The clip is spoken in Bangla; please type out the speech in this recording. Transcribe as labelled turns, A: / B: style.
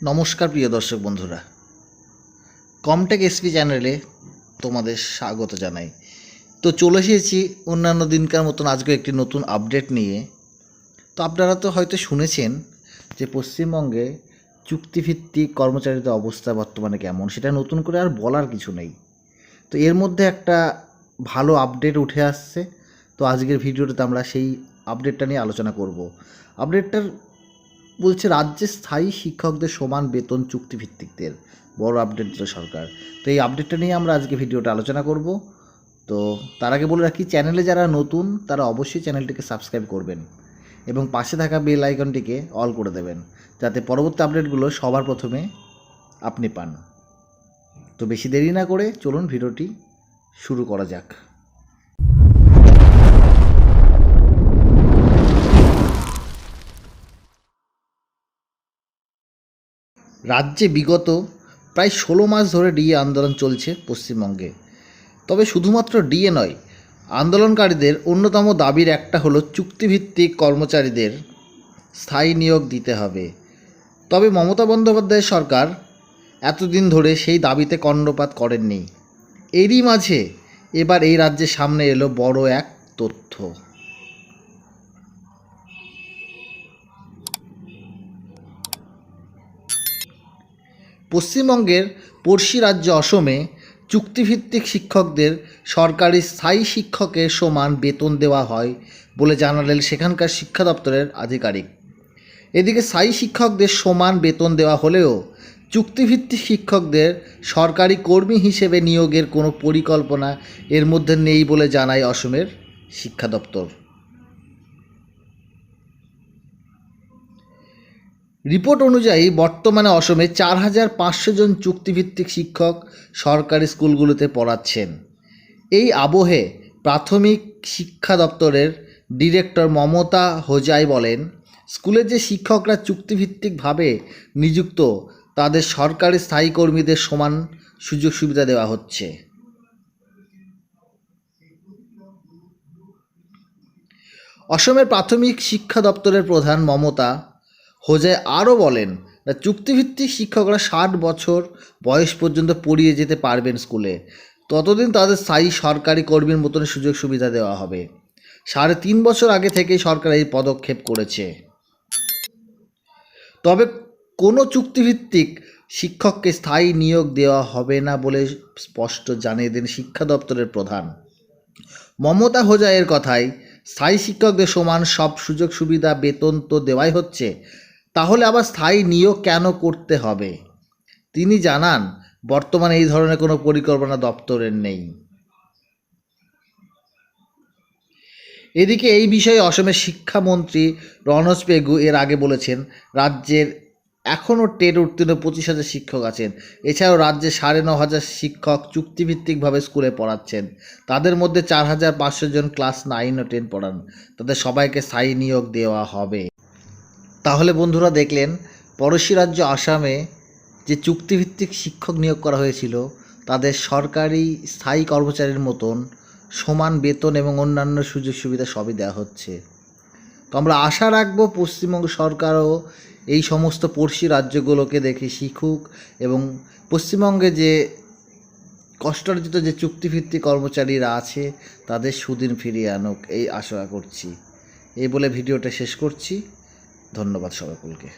A: নমস্কার প্রিয় দর্শক বন্ধুরা, কমটেক এসপি চ্যানেলে তোমাদের স্বাগত জানাই। তো চলে এসেছি অন্যান্য দিনকার মতন আজকে একটি নতুন আপডেট নিয়ে। তো আপনারা তো হয়তো শুনেছেন যে পশ্চিমবঙ্গে চুক্তিভিত্তিক কর্মচারীদের অবস্থা বর্তমানে কেমন, সেটা নতুন করে আর বলার কিছু নেই। তো এর মধ্যে একটা ভালো আপডেট উঠে আসছে। তো আজকের ভিডিওটাতে আমরা সেই আপডেটটা নিয়ে আলোচনা করব। আপডেটটার বলছে রাজ্যে স্থায়ী শিক্ষকদের সমান বেতন চুক্তিভিত্তিকদের, বড় আপডেট দিল সরকার। তো এই আপডেটটা নিয়ে আমরা আজকে ভিডিওটা আলোচনা করব। তো তার আগে বলে রাখি, চ্যানেলে যারা নতুন তারা অবশ্যই চ্যানেলটিকে সাবস্ক্রাইব করবেন এবং পাশে থাকা বেল আইকনটিকে অল করে দেবেন, যাতে পরবর্তী আপডেটগুলো সবার প্রথমে আপনি পান। তো বেশি দেরি না করে চলুন ভিডিওটি শুরু করা যাক। রাজ্যে বিগত প্রায় 16 মাস ধরে ডিএ আন্দোলন চলছে পশ্চিমবঙ্গে। তবে শুধুমাত্র ডিএ নয়, আন্দোলনকারীদের অন্যতম দাবির একটা হলো চুক্তিভিত্তিক কর্মচারীদের স্থায়ী নিয়োগ দিতে হবে। তবে মমতা বন্দ্যোপাধ্যায়ের সরকার এতদিন ধরে সেই দাবিতে কর্ণপাত করেননি। এরই মাঝে এবার এই রাজ্যের সামনে এলো বড় এক তথ্য। পশ্চিমবঙ্গের পড়শি রাজ্য অসমে চুক্তিভিত্তিক শিক্ষকদের সরকারি স্থায়ী শিক্ষকের সমান বেতন দেওয়া হয় বলে জানালেন সেখানকার শিক্ষা দপ্তরের আধিকারিক। এদিকে স্থায়ী শিক্ষকদের সমান বেতন দেওয়া হলেও চুক্তিভিত্তিক শিক্ষকদের সরকারি কর্মী হিসেবে নিয়োগের কোনো পরিকল্পনা এর মধ্যে নেই বলে জানায় অসমের শিক্ষা দপ্তর। রিপোর্ট অনুযায়ী বর্তমানে অসমে 4,500 জন চুক্তিভিত্তিক শিক্ষক সরকারি স্কুলগুলোতে পড়াচ্ছেন। এই আবহে প্রাথমিক শিক্ষা দপ্তরের ডিরেক্টর মমতা হোজাই বলেন, স্কুলের যে শিক্ষকরা চুক্তিভিত্তিকভাবে নিযুক্ত তাদের সরকারি স্থায়ী কর্মীদের সমান সুযোগ সুবিধা দেওয়া হচ্ছে। অসমের প্রাথমিক শিক্ষা দপ্তরের প্রধান মমতা হোজাই আরও বলেন, চুক্তিভিত্তিক শিক্ষকরা 60 বছর বয়স পর্যন্ত পড়িয়ে যেতে পারবেন স্কুলে। ততদিন তাদের স্থায়ী সরকারি কর্মীর মতন সুযোগ সুবিধা দেওয়া হবে। 3.5 বছর আগে থেকেই সরকার এই পদক্ষেপ করেছে। তবে কোনো চুক্তিভিত্তিক শিক্ষককে স্থায়ী নিয়োগ দেওয়া হবে না বলে স্পষ্ট জানিয়ে দেন শিক্ষা দপ্তরের প্রধান। মমতা হোজাইয়ের কথায়, স্থায়ী শিক্ষকদের সমান সব সুযোগ সুবিধা বেতন তো দেওয়াই হচ্ছে, তাহলে আবার স্থায়ী নিয়োগ কেন করতে হবে? তিনি জানান, বর্তমানে এই ধরনের কোনো পরিকল্পনা দপ্তরের নেই। এদিকে এই বিষয়ে অসমের শিক্ষামন্ত্রী রণজ পেগু এর আগে বলেছেন, রাজ্যের এখনও টেট উত্তীর্ণ 25,000 শিক্ষক আছেন। এছাড়াও রাজ্যে 9,500 শিক্ষক চুক্তিভিত্তিকভাবে স্কুলে পড়াচ্ছেন। তাদের মধ্যে 4,500 জন ক্লাস 9 ও 10 পড়ান। তাদের সবাইকে স্থায়ী নিয়োগ দেওয়া হবে। তাহলে বন্ধুরা দেখলেন, পড়োশি রাজ্য আসামে যে চুক্তিভিত্তিক শিক্ষক নিয়োগ করা হয়েছিল তাদের সরকারি স্থায়ী কর্মচারীর মতন সমান বেতন এবং অন্যান্য সুযোগ সুবিধা সবই দেওয়া হচ্ছে। তো আমরা আশা রাখবো পশ্চিমবঙ্গ সরকারও এই সমস্ত পড়শি রাজ্যগুলোকে দেখে শিখুক এবং পশ্চিমবঙ্গে যে কষ্টার্জিত যে চুক্তিভিত্তিক কর্মচারীরা আছে তাদের সুদিন ফিরিয়ে আনুক, এই আশা করছি। এই বলে ভিডিওটা শেষ করছি। ধন্যবাদ সকলকে।